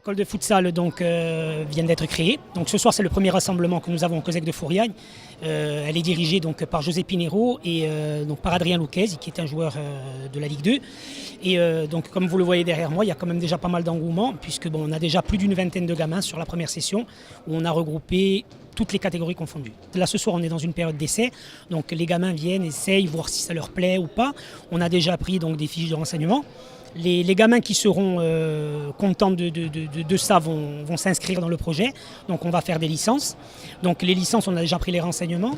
L'école de futsal vient d'être créée. Donc ce soir, c'est le premier rassemblement que nous avons au COSEC de Fouriagne. Elle est dirigée par José Pinero et par Adrien Luquez, qui est un joueur de la Ligue 2. Et comme vous le voyez derrière moi, il y a quand même déjà pas mal d'engouement, puisque on a déjà plus d'une vingtaine de gamins sur la première session, où on a regroupé toutes les catégories confondues. Là, ce soir, on est dans une période d'essai. Donc les gamins viennent, essayent, voir si ça leur plaît ou pas. On a déjà pris des fiches de renseignement. Les gamins qui seront contents de ça vont s'inscrire dans le projet. Donc on va faire des licences. Donc les licences, on a déjà pris les renseignements.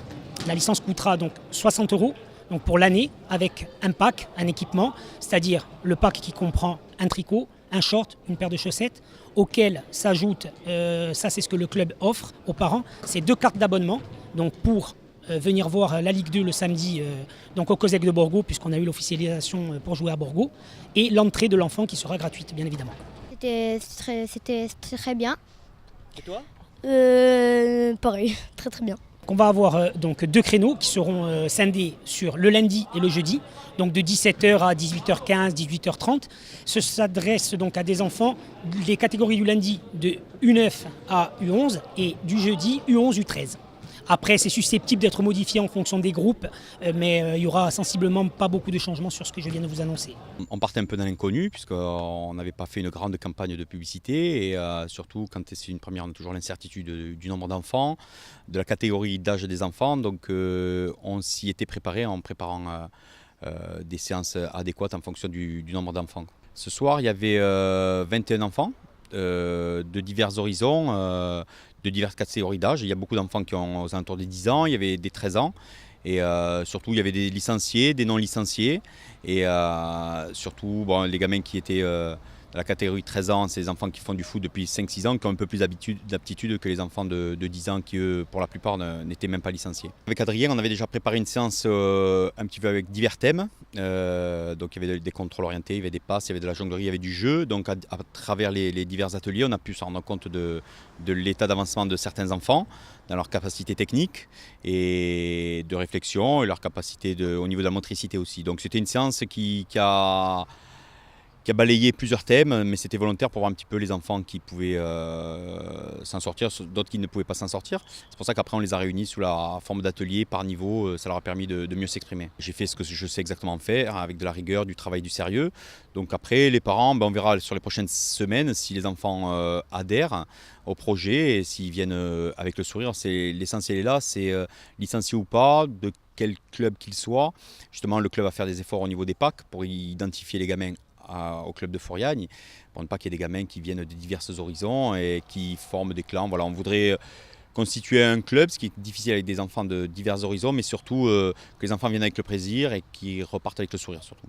La licence coûtera donc 60 € donc pour l'année, avec un pack, un équipement, c'est-à-dire le pack qui comprend un tricot, un short, une paire de chaussettes, auquel s'ajoute, ça c'est ce que le club offre aux parents, c'est 2 cartes d'abonnement donc pour venir voir la Ligue 2 le samedi donc au COSEC de Borgo, puisqu'on a eu l'officialisation pour jouer à Borgo, et l'entrée de l'enfant qui sera gratuite, bien évidemment. C'était très bien. Et toi? Pareil, très bien. On va avoir donc 2 créneaux qui seront scindés sur le lundi et le jeudi, donc de 17h à 18h15, 18h30. Ce s'adresse donc à des enfants, les catégories du lundi de U9 à U11 et du jeudi U11, U13. Après, c'est susceptible d'être modifié en fonction des groupes, mais il y aura sensiblement pas beaucoup de changements sur ce que je viens de vous annoncer. On partait un peu dans l'inconnu, puisqu'on n'avait pas fait une grande campagne de publicité, et surtout quand c'est une première, on a toujours l'incertitude du nombre d'enfants, de la catégorie d'âge des enfants, donc on s'y était préparé en préparant des séances adéquates en fonction du nombre d'enfants. Ce soir, il y avait 21 enfants de divers horizons, de diverses catégories d'âge. Il y a beaucoup d'enfants qui ont aux alentours des 10 ans, il y avait des 13 ans, et surtout il y avait des licenciés, des non licenciés, et surtout les gamins qui étaient dans la catégorie 13 ans, c'est les enfants qui font du foot depuis 5-6 ans, qui ont un peu plus d'aptitude que les enfants de 10 ans qui, eux, pour la plupart, n'étaient même pas licenciés. Avec Adrien, on avait déjà préparé une séance un petit peu avec divers thèmes. Donc il y avait des contrôles orientés, il y avait des passes, il y avait de la jonglerie, il y avait du jeu. Donc à travers les divers ateliers, on a pu se rendre compte de l'état d'avancement de certains enfants, dans leur capacité technique et de réflexion, et leur capacité au niveau de la motricité aussi. Donc c'était une séance qui a balayé plusieurs thèmes, mais c'était volontaire pour voir un petit peu les enfants qui pouvaient s'en sortir, d'autres qui ne pouvaient pas s'en sortir. C'est pour ça qu'après on les a réunis sous la forme d'atelier par niveau, ça leur a permis de mieux s'exprimer. J'ai fait ce que je sais exactement faire, avec de la rigueur, du travail, du sérieux. Donc après, les parents, on verra sur les prochaines semaines si les enfants adhèrent au projet et s'ils viennent avec le sourire. L'essentiel est là, c'est licencié ou pas, de quel club qu'il soit. Justement, le club va faire des efforts au niveau des packs pour identifier les gamins au club de Fouriagne, pour ne pas qu'il y ait des gamins qui viennent de divers horizons et qui forment des clans. Voilà, on voudrait constituer un club, ce qui est difficile avec des enfants de divers horizons, mais surtout que les enfants viennent avec le plaisir et qu'ils repartent avec le sourire surtout.